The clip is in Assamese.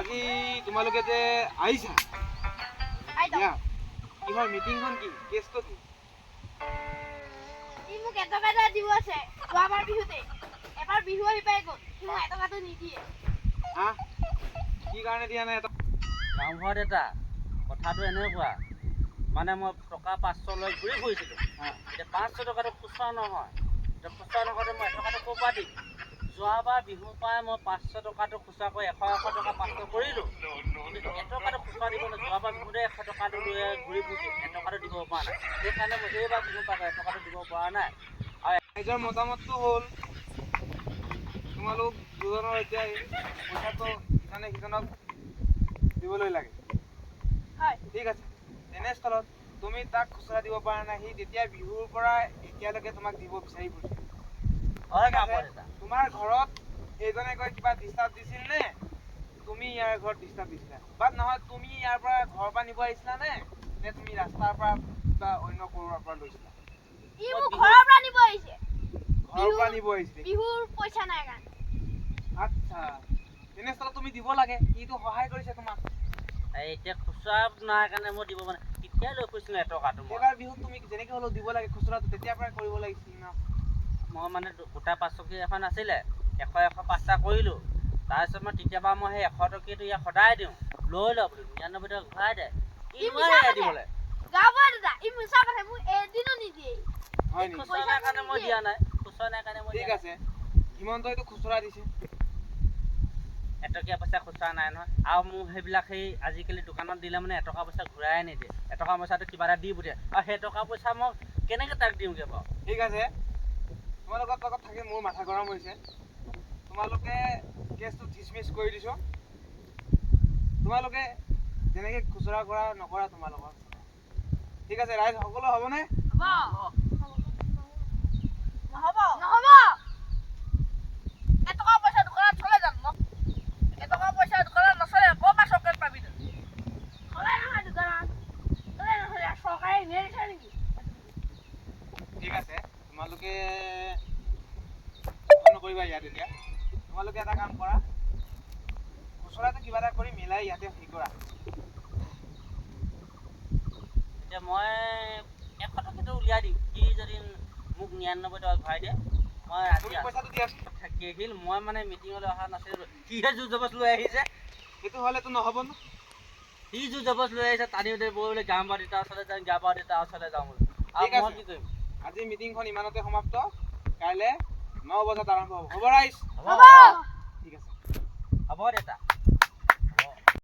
আজি তোমালোকে যে আহিছা কিহৰ মিটিংখন কি কেছটো কি মোক এটকা দিব আছে যোৱাবাৰ বিহুতে এবাৰ বিহু আহি পাই গ'ল মোক এটকাটো নিদিয়ে কি কাৰণে দিয়া নাই গাঁওঘৰত এটা কথাটো এনেকুৱা মানে মই টকা 500 লৈ ঘূৰি ফুৰিছিলোঁ এতিয়া 500 টকাটো খুচুৰা নহয় এতিয়া খুচুৰা নকৰোঁতে মই এটকাটো ক'ৰ পৰা দিম যোৱাবাৰ বিহু পাই মই 500 টকাটো খুচুৰা কৰি 100 টকা 500 কৰিলোঁ কিন্তু এটকাটো খুচুৰা দিব নোৱাৰোঁ যোৱাবাৰ বিহুতে 100 টকাটো লৈ ঘূৰি ফুৰিছোঁ এটকাটো দিব পৰা নাই সেইকাৰণে মই এইবাৰ বিহু পাই এটকাটো দিব পৰা নাই আৰু নিজৰ মতামতটো হ'ল তোমালোক দুজনৰ এতিয়া পইচাটো ইজনে সিজনক দিবলৈ লাগে ঠিক আছে তেনেস্থলত তুমি তাক খুচুৰা দিব পৰা নাই সি তেতিয়া বিহুৰ পৰা এতিয়ালৈকে তোমাক দিব বিচাৰি ফুৰিছে তোমাৰ ঘৰত এইজনে কৈ কিবা ডিষ্টাৰ্ব দিছিল নে তুমি ইয়াৰ ঘৰত ডিষ্টাৰ্ব দিছিলা বা নহয় তুমি ইয়াৰ পৰা ঘৰৰ পৰা নিব আহিছিলা নে তুমি ৰাস্তাৰ পৰা বা অন্য ক'ৰবাৰ পৰা লৈছিলা ঘৰৰ পৰা নিব আহিছে বিহুৰ পইচা নাই কাৰণে আচ্ছা তেনেস্থলত তুমি দিব লাগে ইটো সহায় কৰিছে তোমাক এতিয়া খুচুৰা নাই কাৰণে মই দিব মানে কেতিয়া লৈ কৈছিলোঁ এটকাটো এইবাৰ বিহুত তুমি যেনেকৈ হ'লেও দিব লাগে খুচুৰাটো তেতিয়াৰ পৰাই কৰিব লাগিছিল ন মই মানে গোটা 5 টকীয়া এখন আছিলে 100 5টা কৰিলোঁ তাৰপিছত মই তেতিয়াবা মই সেই 100 টকীয়াটো ইয়াক সদায় দিওঁ লৈ লওঁ বোলো 99 টকা ঘূৰাই দে দিবলৈ খুচুৰা নাই কাৰণে মই দিয়া নাই খুচুৰা নাই কাৰণে মই ঠিক আছে হিমন্তইটো খুচুৰা দিছে এটকীয়া পইচা খুচুৰা নাই নহয় আৰু মোক সেইবিলাক সেই আজিকালি দোকানত দিলে মানে এটকা পইচা ঘূৰাই নিদিয়ে এটকা পইচাটো কিবা এটা দি পঠিয়াই আৰু সেই টকা পইচা মই কেনেকৈ তাক দিওঁগৈ বাৰু ঠিক আছে তোমালোকৰ লগত থাকি মোৰ মাথা গৰম হৈছে তোমালোকে কেছটো ডিছমিছ কৰি দিছোঁ তোমালোকে যেনেকৈ খুচুৰা কৰা নকৰা তোমালোকৰ ঠিক আছে ৰাইজ সকলো হ'বনে ঠিক আছে তোমালোকে নকৰিবা ইয়াত এতিয়া তোমালোকে এটা কাম কৰা খুচুৰাটো কিবা এটা কৰি মিলাই ইয়াতে হেৰি কৰা এতিয়া মই 100 টকাটো উলিয়াই দিম সি যদি মোক 99 টকা ঘূৰাই দিয়ে মই তুমি পইচাটো দিয়াচোন থাকি আহিল মই মানে মিটিঙলৈ অহা নাছিলোঁ সিহে জোৰ জবজ লৈ আহিছে সেইটো হ'লেতো নহ'ব ন সি জোৰ জবজ লৈ আহিছে টানি উঠি বোলে গাঁওবুঢ়া দেউতাৰ ওচৰলৈ যাওঁ গাঁওবুঢ়া দেউতাৰ ওচৰলৈ যাওঁ বোলে আৰু মই কি কৰিম আজি মিটিংখন ইমানতে সমাপ্ত কাইলৈ 9 বজাত আৰম্ভ হ'ব ৰাইজ হ'ব ঠিক আছে হ'ব দেউতা